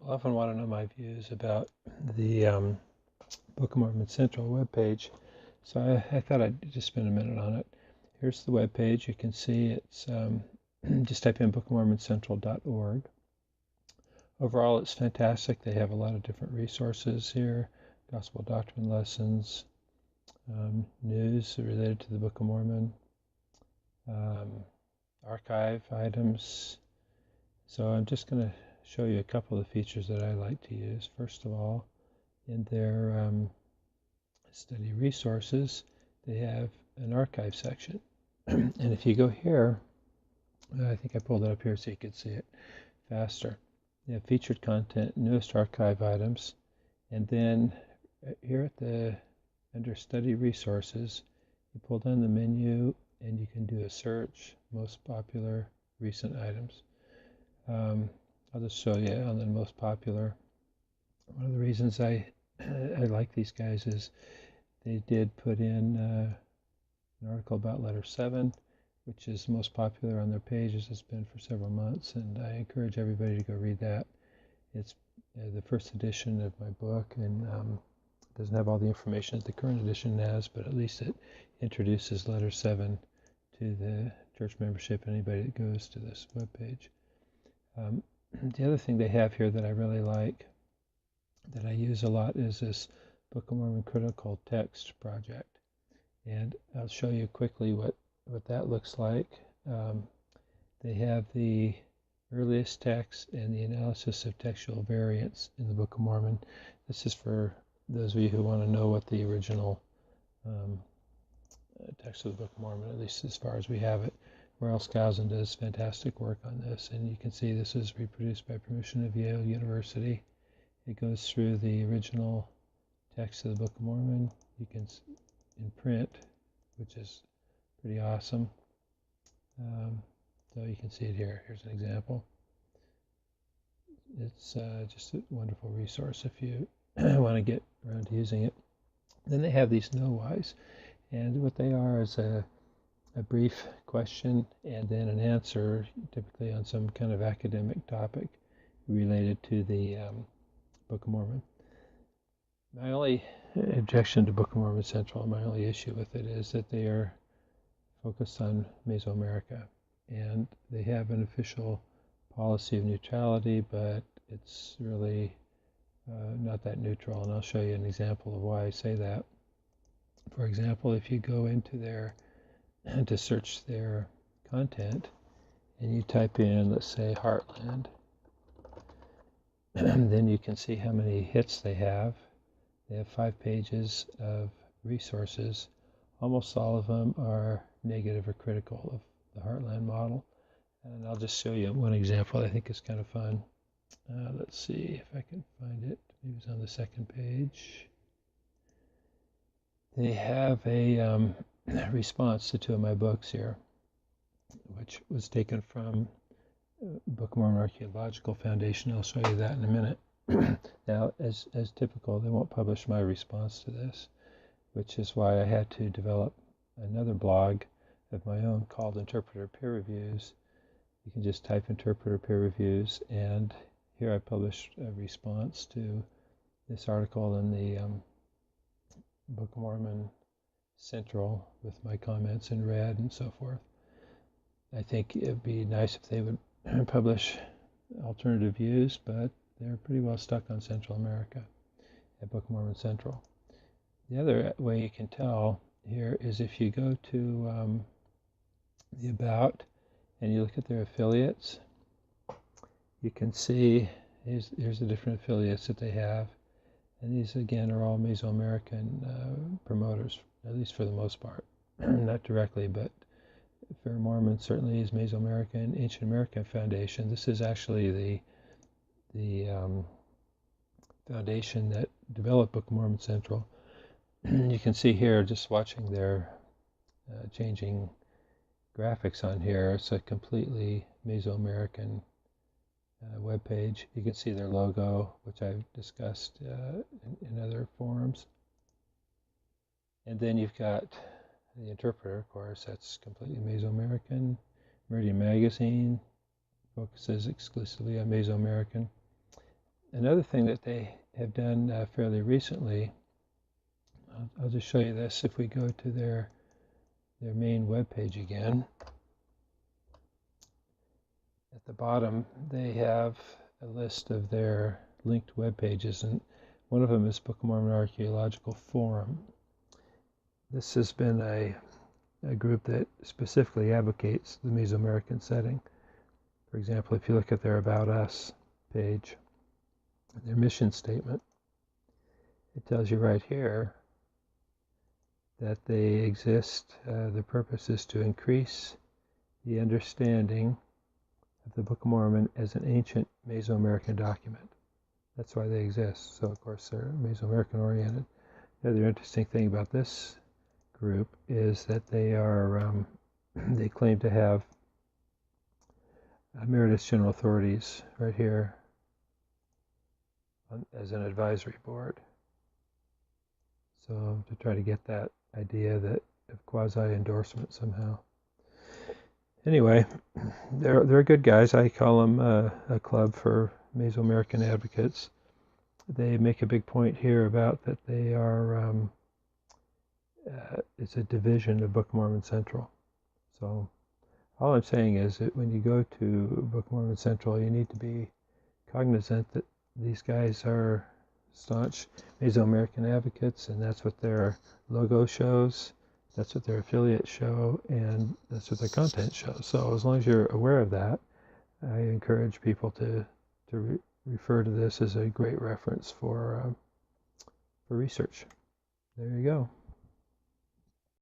People often want to know my views about the Book of Mormon Central webpage, so I thought I'd just spend a minute on it. Here's the webpage. You can see it's just type in bookofmormoncentral.org. Overall, it's fantastic. They have a lot of different resources here, gospel doctrine lessons, news related to the Book of Mormon, archive items. So I'm just going to show you a couple of the features that I like to use. First of all, in their study resources, they have an archive section. And if you go here, I think I pulled it up here so you could see it faster. They have featured content, newest archive items, and then here at the under study resources, you pull down the menu and you can do a search, most popular recent items. I'll just show you on the most popular. One of the reasons I like these guys is they did put in an article about letter 7, which is most popular on their pages. It's been for several months, and I encourage everybody to go read that. It's the first edition of my book, and doesn't have all the information that the current edition has, but at least it introduces letter 7 to the church membership and anybody that goes to this webpage. The other thing they have here that I really like, that I use a lot, is this Book of Mormon Critical Text project. And I'll show you quickly what that looks like. They have the earliest text and the analysis of textual variants in the Book of Mormon. This is for those of you who want to know what the original text of the Book of Mormon, at least as far as we have it. Royal Skousen does fantastic work on this, and you can see this is reproduced by permission of Yale University. It goes through the original text of the Book of Mormon. You can in print, which is pretty awesome. So you can see it here. Here's an example. It's just a wonderful resource if you want to get around to using it. Then they have these know-whys, and what they are is a brief question and then an answer, typically on some kind of academic topic related to the Book of Mormon. My only objection to Book of Mormon Central, my only issue with it, is that they are focused on Mesoamerica, and they have an official policy of neutrality, but it's really not that neutral, and I'll show you an example of why I say that. For example, if you go into their to search their content and you type in, let's say, Heartland, then you can see how many hits they have. They have 5 pages of resources. Almost all of them are negative or critical of the Heartland model. And I'll just show you one example I think is kind of fun. Let's see if I can find it. Maybe it's on the second page. They have a response to 2 of my books here, which was taken from Book of Mormon Archaeological Foundation. I'll show you that in a minute. Now, as typical, they won't publish my response to this, which is why I had to develop another blog of my own called Interpreter Peer Reviews. You can just type Interpreter Peer Reviews, and here I published a response to this article in the Book of Mormon Central with my comments in red and so forth. I think it'd be nice if they would publish alternative views, but they're pretty well stuck on Central America at Book of Mormon Central. The other way you can tell here is if you go to the About and you look at their affiliates, you can see here's the different affiliates that they have. And these, again, are all Mesoamerican promoters, at least for the most part. Not directly, but Fair Mormon certainly is Mesoamerican. Ancient American Foundation, this is actually the foundation that developed Book of Mormon Central. You can see here, just watching their changing graphics on here, it's a completely Mesoamerican web page. You can see their logo, which I've discussed in other forums. And then you've got the Interpreter, of course, that's completely Mesoamerican. Meridian Magazine focuses exclusively on Mesoamerican. Another thing that they have done fairly recently, I'll just show you this. If we go to their main web page again, at the bottom they have a list of their linked web pages, and one of them is Book of Mormon Archaeological Forum. This has been a group that specifically advocates the Mesoamerican setting. For example, if you look at their About Us page, their mission statement, it tells you right here that they exist. The purpose is to increase the understanding of the Book of Mormon as an ancient Mesoamerican document. That's why they exist. So, of course, they're Mesoamerican oriented. The other interesting thing about this group is that they are they claim to have emeritus general authorities right here as an advisory board. So to try to get that idea that of quasi-endorsement somehow. Anyway, they're good guys. I call them a club for Mesoamerican advocates. They make a big point here about that they are it's a division of Book of Mormon Central. So all I'm saying is that when you go to Book of Mormon Central, you need to be cognizant that these guys are staunch Mesoamerican advocates, and that's what their logo shows, that's what their affiliates show, and that's what their content shows. So as long as you're aware of that, I encourage people to refer to this as a great reference for research. There you go.